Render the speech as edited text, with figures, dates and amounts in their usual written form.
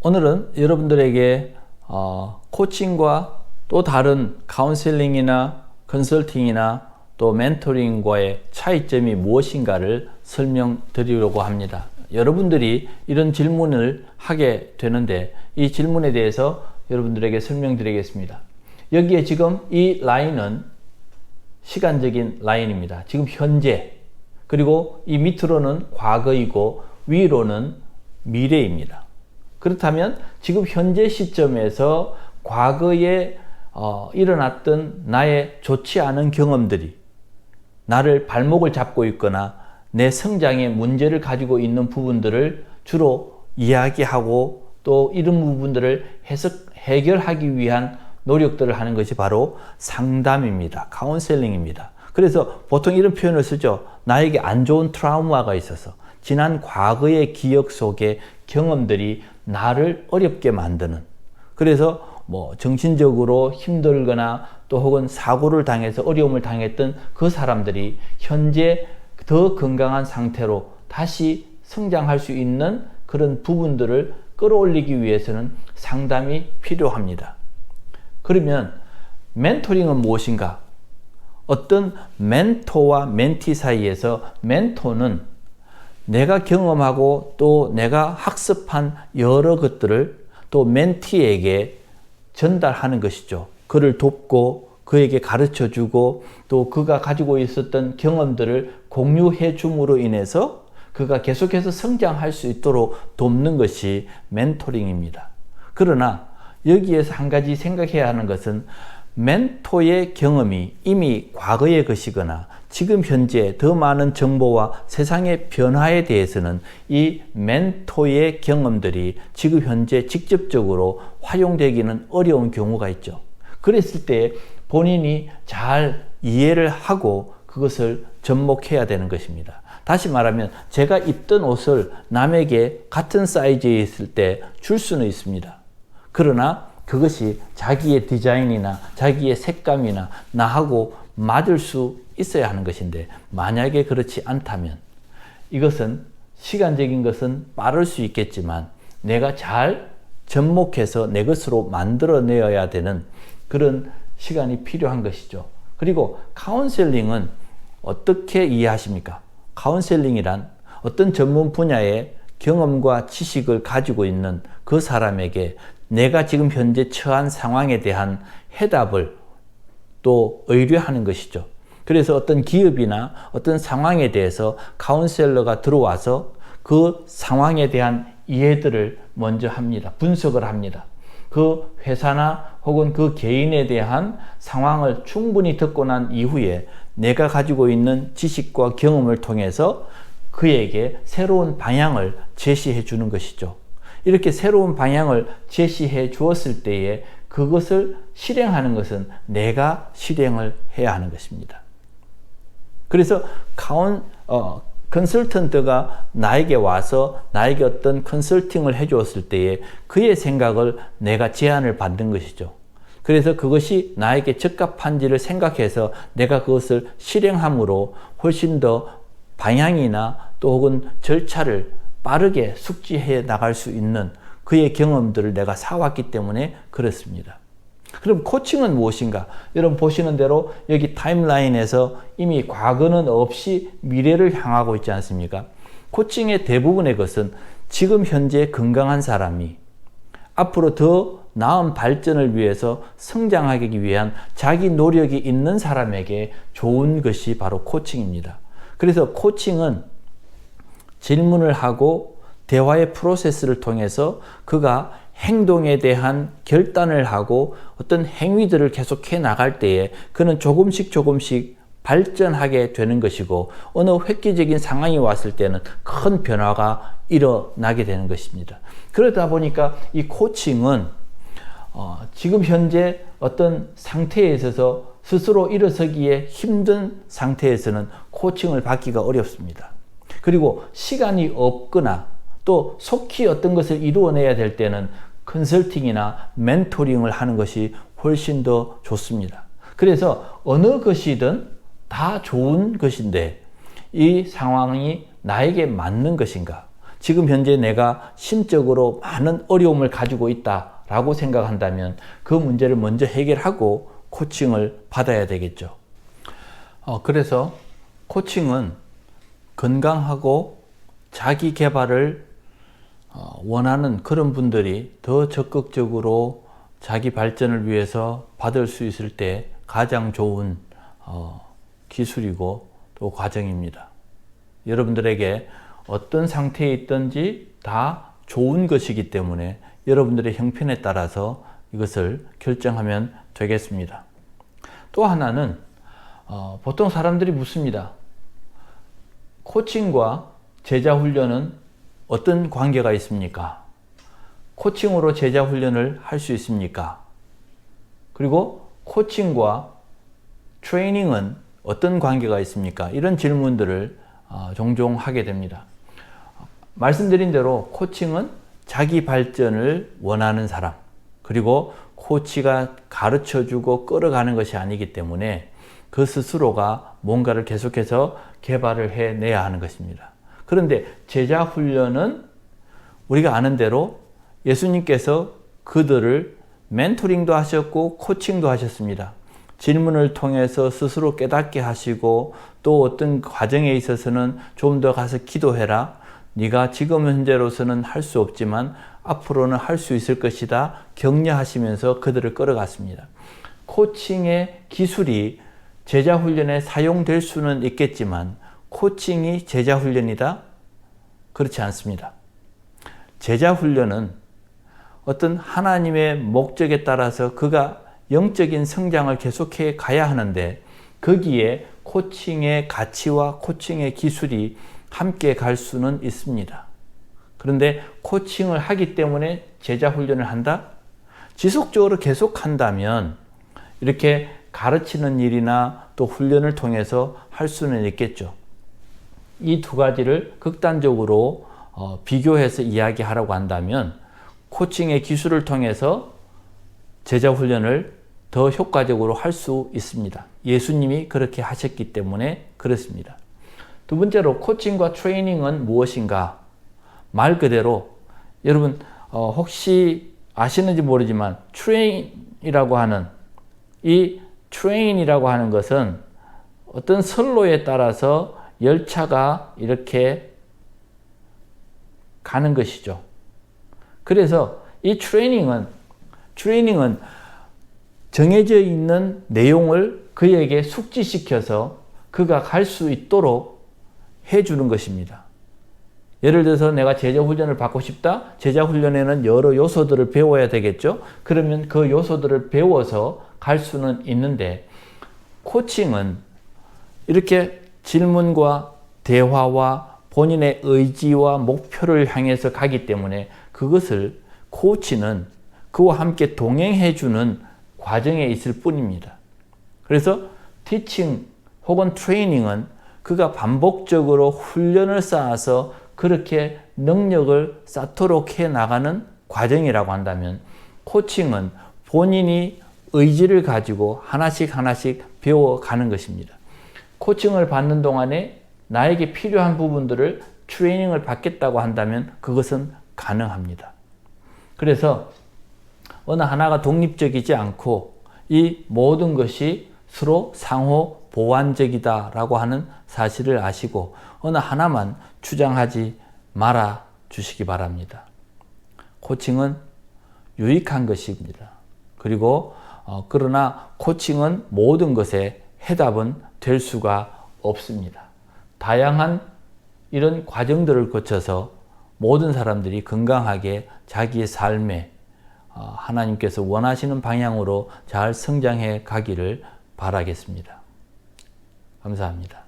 오늘은 여러분들에게 코칭과 또 다른 카운셀링이나 컨설팅이나 또 멘토링과의 차이점이 무엇인가를 설명드리려고 합니다. 여러분들이 이런 질문을 하게 되는데 이 질문에 대해서 여러분들에게 설명드리겠습니다. 여기에 지금 이 라인은 시간적인 라인입니다. 지금 현재, 그리고 이 밑으로는 과거이고 위로는 미래입니다. 그렇다면 지금 현재 시점에서 과거에 일어났던 나의 좋지 않은 경험들이 나를 발목을 잡고 있거나 내 성장에 문제를 가지고 있는 부분들을 주로 이야기하고 또 이런 부분들을 해결하기 위한 노력들을 하는 것이 바로 상담입니다. 카운셀링입니다. 그래서 보통 이런 표현을 쓰죠. 나에게 안 좋은 트라우마가 있어서 지난 과거의 기억 속의 경험들이 나를 어렵게 만드는, 그래서 정신적으로 힘들거나 또 혹은 사고를 당해서 어려움을 당했던 그 사람들이 현재 더 건강한 상태로 다시 성장할 수 있는 그런 부분들을 끌어올리기 위해서는 상담이 필요합니다. 그러면 멘토링은 무엇인가? 어떤 멘토와 멘티 사이에서 멘토는 내가 경험하고 또 내가 학습한 여러 것들을 또 멘티에게 전달하는 것이죠. 그를 돕고 그에게 가르쳐 주고 또 그가 가지고 있었던 경험들을 공유해 줌으로 인해서 그가 계속해서 성장할 수 있도록 돕는 것이 멘토링입니다. 그러나 여기에서 한 가지 생각해야 하는 것은 멘토의 경험이 이미 과거의 것이거나 지금 현재 더 많은 정보와 세상의 변화에 대해서는 이 멘토의 경험들이 지금 현재 직접적으로 활용되기는 어려운 경우가 있죠. 그랬을 때 본인이 잘 이해를 하고 그것을 접목해야 되는 것입니다. 다시 말하면 제가 입던 옷을 남에게 같은 사이즈에 있을 때 줄 수는 있습니다. 그러나 그것이 자기의 디자인이나 자기의 색감이나 나하고 맞을 수 있어야 하는 것인데, 만약에 그렇지 않다면 이것은 시간적인 것은 빠를 수 있겠지만 내가 잘 접목해서 내 것으로 만들어내어야 되는 그런 시간이 필요한 것이죠. 그리고 카운셀링은 어떻게 이해하십니까? 카운셀링이란 어떤 전문 분야의 경험과 지식을 가지고 있는 그 사람에게 내가 지금 현재 처한 상황에 대한 해답을 또 의뢰하는 것이죠. 그래서 어떤 기업이나 어떤 상황에 대해서 카운셀러가 들어와서 그 상황에 대한 이해들을 먼저 합니다. 분석을 합니다. 그 회사나 혹은 그 개인에 대한 상황을 충분히 듣고 난 이후에 내가 가지고 있는 지식과 경험을 통해서 그에게 새로운 방향을 제시해 주는 것이죠. 이렇게 새로운 방향을 제시해 주었을 때에 그것을 실행하는 것은 내가 실행을 해야 하는 것입니다. 그래서 컨설턴트가 나에게 와서 나에게 어떤 컨설팅을 해 주었을 때에 그의 생각을 내가 제안을 받는 것이죠. 그래서 그것이 나에게 적합한지를 생각해서 내가 그것을 실행함으로 훨씬 더 방향이나 또 혹은 절차를 빠르게 숙지해 나갈 수 있는 그의 경험들을 내가 사왔기 때문에 그렇습니다. 그럼 코칭은 무엇인가? 여러분 보시는 대로 여기 타임라인에서 이미 과거는 없이 미래를 향하고 있지 않습니까? 코칭의 대부분의 것은 지금 현재 건강한 사람이 앞으로 더 나은 발전을 위해서 성장하기 위한 자기 노력이 있는 사람에게 좋은 것이 바로 코칭입니다. 그래서 코칭은 질문을 하고 대화의 프로세스를 통해서 그가 행동에 대한 결단을 하고 어떤 행위들을 계속해 나갈 때에 그는 조금씩 발전하게 되는 것이고, 어느 획기적인 상황이 왔을 때는 큰 변화가 일어나게 되는 것입니다. 그러다 보니까 이 코칭은 지금 현재 어떤 상태에 있어서 스스로 일어서기에 힘든 상태에서는 코칭을 받기가 어렵습니다. 그리고 시간이 없거나 또 속히 어떤 것을 이루어내야 될 때는 컨설팅이나 멘토링을 하는 것이 훨씬 더 좋습니다. 그래서 어느 것이든 다 좋은 것인데 이 상황이 나에게 맞는 것인가? 지금 현재 내가 심적으로 많은 어려움을 가지고 있다라고 생각한다면 그 문제를 먼저 해결하고 코칭을 받아야 되겠죠. 그래서 코칭은 건강하고 자기 개발을 원하는 그런 분들이 더 적극적으로 자기 발전을 위해서 받을 수 있을 때 가장 좋은 기술이고 또 과정입니다. 여러분들에게 어떤 상태에 있든지 다 좋은 것이기 때문에 여러분들의 형편에 따라서 이것을 결정하면 되겠습니다. 또 하나는 보통 사람들이 묻습니다. 코칭과 제자 훈련은 어떤 관계가 있습니까? 코칭으로 제자 훈련을 할 수 있습니까? 그리고 코칭과 트레이닝은 어떤 관계가 있습니까? 이런 질문들을 종종 하게 됩니다. 말씀드린 대로 코칭은 자기 발전을 원하는 사람, 그리고 코치가 가르쳐주고 끌어가는 것이 아니기 때문에 그 스스로가 뭔가를 계속해서 개발을 해내야 하는 것입니다. 그런데 제자 훈련은 우리가 아는 대로 예수님께서 그들을 멘토링도 하셨고 코칭도 하셨습니다. 질문을 통해서 스스로 깨닫게 하시고 또 어떤 과정에 있어서는 좀 더 가서 기도해라. 네가 지금 현재로서는 할 수 없지만 앞으로는 할 수 있을 것이다. 격려하시면서 그들을 끌어갔습니다. 코칭의 기술이 제자 훈련에 사용될 수는 있겠지만 코칭이 제자 훈련이다? 그렇지 않습니다. 제자 훈련은 어떤 하나님의 목적에 따라서 그가 영적인 성장을 계속해 가야 하는데 거기에 코칭의 가치와 코칭의 기술이 함께 갈 수는 있습니다. 그런데 코칭을 하기 때문에 제자 훈련을 한다? 지속적으로 계속 한다면 이렇게 가르치는 일이나 또 훈련을 통해서 할 수는 있겠죠. 이 두 가지를 극단적으로 비교해서 이야기하라고 한다면 코칭의 기술을 통해서 제자 훈련을 더 효과적으로 할 수 있습니다. 예수님이 그렇게 하셨기 때문에 그렇습니다. 두 번째로 코칭과 트레이닝은 무엇인가? 말 그대로 여러분 혹시 아시는지 모르지만 트레인이라고 하는 이 트레인이라고 하는 것은 어떤 선로에 따라서 열차가 이렇게 가는 것이죠. 그래서 이 트레이닝은 정해져 있는 내용을 그에게 숙지시켜서 그가 갈 수 있도록 해주는 것입니다. 예를 들어서 내가 제자 훈련을 받고 싶다? 제자 훈련에는 여러 요소들을 배워야 되겠죠? 그러면 그 요소들을 배워서 갈 수는 있는데 코칭은 이렇게 질문과 대화와 본인의 의지와 목표를 향해서 가기 때문에 그것을 코치는 그와 함께 동행해주는 과정에 있을 뿐입니다. 그래서 티칭 혹은 트레이닝은 그가 반복적으로 훈련을 쌓아서 그렇게 능력을 쌓도록 해 나가는 과정이라고 한다면 코칭은 본인이 의지를 가지고 하나씩 배워가는 것입니다. 코칭을 받는 동안에 나에게 필요한 부분들을 트레이닝을 받겠다고 한다면 그것은 가능합니다. 그래서 어느 하나가 독립적이지 않고 이 모든 것이 서로 상호 보완적이다라고 하는 사실을 아시고 어느 하나만 주장하지 말아 주시기 바랍니다. 코칭은 유익한 것입니다. 그리고 그러나 코칭은 모든 것에 해답은 될 수가 없습니다. 다양한 이런 과정들을 거쳐서 모든 사람들이 건강하게 자기의 삶에 하나님께서 원하시는 방향으로 잘 성장해 가기를 바라겠습니다. 감사합니다.